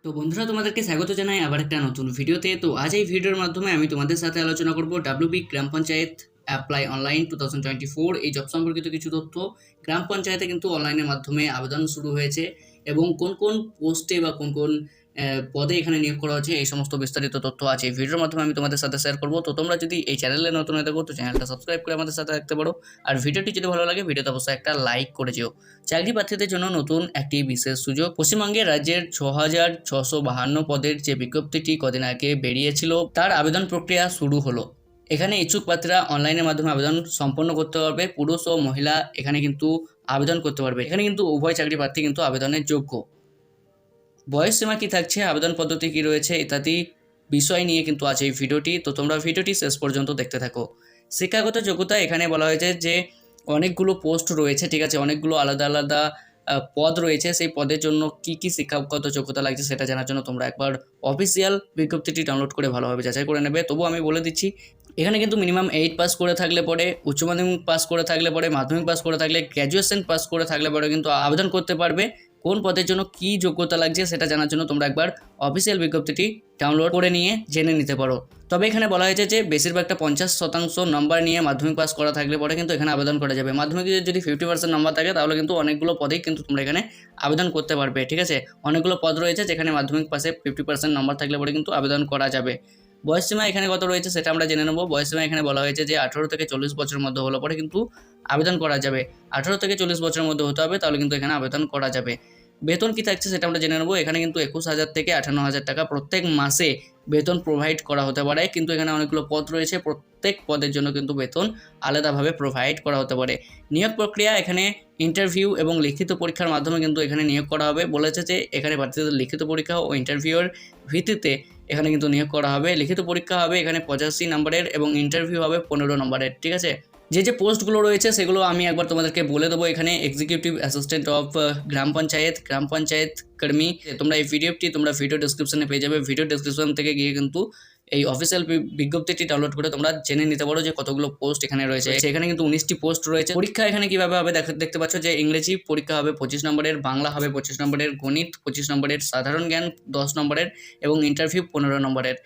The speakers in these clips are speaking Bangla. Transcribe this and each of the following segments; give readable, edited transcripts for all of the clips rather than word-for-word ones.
তো বন্ধুরা, তোমাদেরকে স্বাগত জানাই আবার একটা নতুন ভিডিওতে। তো আজ এই ভিডিওর মাধ্যমে আমি তোমাদের সাথে আলোচনা করব ডাব্লিউবি গ্রাম পঞ্চায়েত অ্যাপ্লাই অনলাইন 2024 এই জব সম্পর্কিত কিছু তথ্য। গ্রাম পঞ্চায়েতে কিন্তু অনলাইনের মাধ্যমে আবেদন শুরু হয়েছে এবং কোন কোন পোস্টে বা কোন কোন পদে এখানে নিয়োগ করা হচ্ছে এই সমস্ত বিস্তারিত তথ্য আছে এই ভিডিওর মাধ্যমে আমি তোমাদের সাথে শেয়ার করব। তো তোমরা যদি এই চ্যানেলে নতুন হয়ে থাকো তো চ্যানেলটা সাবস্ক্রাইব করে আমাদের সাথে রাখতে পারো। আর ভিডিওটি যদি ভালো লাগে ভিডিওতে অবশ্যই একটা লাইক করে যেও। চাকরি প্রার্থীদের জন্য নতুন একটি বিশেষ সুযোগ। পশ্চিমবঙ্গের রাজ্যের 6,652 পদের যে বিজ্ঞপ্তিটি কদিন আগে বেরিয়েছিল তার আবেদন প্রক্রিয়া শুরু হলো। এখানে ইচ্ছুক প্রার্থীরা অনলাইনের মাধ্যমে আবেদন সম্পন্ন করতে পারবে। পুরুষ ও মহিলা এখানে কিন্তু আবেদন করতে পারবে। এখানে কিন্তু উভয় চাকরি প্রার্থী কিন্তু আবেদনের যোগ্য। বয়স সীমা কি থাকছে, আবেদন পদ্ধতি কি রয়েছে ইত্যাদি বিষয় নিয়ে কিন্তু আছে এই ভিডিওটি। তো তোমরা ভিডিওটি শেষ পর্যন্ত দেখতে থাকো। শিক্ষাগত যোগ্যতা এখানে বলা হয়েছে যে অনেকগুলো পোস্ট রয়েছে, ঠিক আছে, অনেকগুলো আলাদা আলাদা পদ রয়েছে। সেই পদের জন্য কি কি শিক্ষাগত যোগ্যতা লাগছে সেটা জানার জন্য তোমরা একবার অফিসিয়াল বিজ্ঞপ্তিটি ডাউনলোড করে ভালোভাবে যাচাই করে নেবে। তবু আমি বলে দিচ্ছি, এখানে কিন্তু মিনিমাম 8 পাস করে থাকলে পরে, উচ্চ মাধ্যমিক পাস করে থাকলে পরে, মাধ্যমিক পাস করে থাকলে, গ্র্যাজুয়েশন পাস করে থাকলে পরে কিন্তু আবেদন করতে পারবে। কোন পদের জন্য কি যোগ্যতা লাগছে সেটা জানার জন্য তোমরা একবার অফিসিয়াল বিজ্ঞপ্তিটি ডাউনলোড করে নিয়ে জেনে নিতে পারো। তবে এখানে বলা হয়েছে যে বেশিরভাগটা 50% নম্বর নিয়ে মাধ্যমিক পাস করা থাকলে পরে কিন্তু এখানে আবেদন করা যাবে। মাধ্যমিকে যদি 50% নম্বর থাকে তাহলে কিন্তু অনেকগুলো পদেই কিন্তু তোমরা এখানে আবেদন করতে পারবে, ঠিক আছে। অনেকগুলো পদ রয়েছে যেখানে মাধ্যমিক পাশে 50% নম্বর থাকলে পরে কিন্তু আবেদন করা যাবে। বয়সসীমা এখানে কত রয়েছে সেটা আমরা জেনে নেব। বয়সসীমা এখানে বলা হয়েছে যে 18 থেকে 40 বছরের মধ্যে হলে পরে কিন্তু আবেদন করা যাবে। 18 থেকে 40 বছরের মধ্যে হতে হবে, তাহলে কিন্তু এখানে আবেদন করা যাবে। বেতন কি থাকছে সেটা আমরা জেনে নেবো। এখানে কিন্তু 21,000 থেকে 58,000 টাকা প্রত্যেক মাসে বেতন প্রোভাইড করা হতে পারে। কিন্তু এখানে অনেকগুলো পদ রয়েছে, প্রত্যেক পদের জন্য কিন্তু বেতন আলাদাভাবে প্রোভাইড করা হতে পারে। নিয়োগ প্রক্রিয়া এখানে ইন্টারভিউ এবং লিখিত পরীক্ষার মাধ্যমে কিন্তু এখানে নিয়োগ করা হবে। বলেছে যে এখানে প্রার্থীদের লিখিত পরীক্ষা ও ইন্টারভিউর ভিত্তিতে এখানে কিন্তু নিয়োগ করা হবে। লিখিত পরীক্ষা হবে এখানে 85 নম্বরের এবং ইন্টারভিউ হবে 15 নম্বরের, ঠিক আছে। যে পোস্টগুলো রয়েছে সেগুলো আমি একবার তোমাদেরকে বলে দেবো। এখানে এক্সিকিউটিভ অ্যাসিস্ট্যান্ট অফ গ্রাম পঞ্চায়েত কর্মী। তোমরা এই ভিডিওটি তোমরা ভিডিও ডেসক্রিপশনে পেয়ে যাবে। ভিডিও ডেসক্রিপশন থেকে গিয়ে কিন্তু এই অফিসিয়াল বিজ্ঞপ্তিটি ডাউনলোড করে তোমরা জেনে নিতে পারো যে কতগুলো পোস্ট এখানে রয়েছে। এখানে কিন্তু 19টি পোস্ট রয়েছে। পরীক্ষা এখানে কিভাবে হবে দেখতে পাচ্ছ যে ইংরেজি পরীক্ষা হবে 25 নম্বরের, বাংলা হবে 25 নম্বরের, গণিত 25 নম্বরের, সাধারণ জ্ঞান 10 নম্বরের এবং ইন্টারভিউ 15 নম্বরের।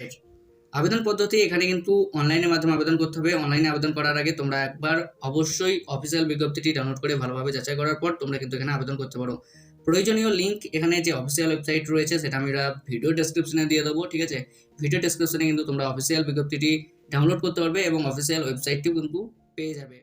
আবেদন পদ্ধতি এখানে কিন্তু অনলাইনের মাধ্যমে আবেদন করতে হবে। অনলাইনে আবেদন করার আগে তোমরা একবার অবশ্যই অফিসিয়াল বিজ্ঞপ্তিটি ডাউনলোড করে ভালোভাবে যাচাই করার পর তোমরা কিন্তু এখানে আবেদন করতে পারো। প্রয়োজনীয় লিঙ্ক এখানে যে অফিসিয়াল ওয়েবসাইট রয়েছে সেটা আমি ভিডিও ডেসক্রিপশনে দিয়ে দেবো, ঠিক আছে। ভিডিও ডেসক্রিপশনে কিন্তু তোমরা অফিসিয়াল বিজ্ঞপ্তিটি ডাউনলোড করতে পারবে এবং অফিসিয়াল ওয়েবসাইটটিও কিন্তু পেয়ে যাবে।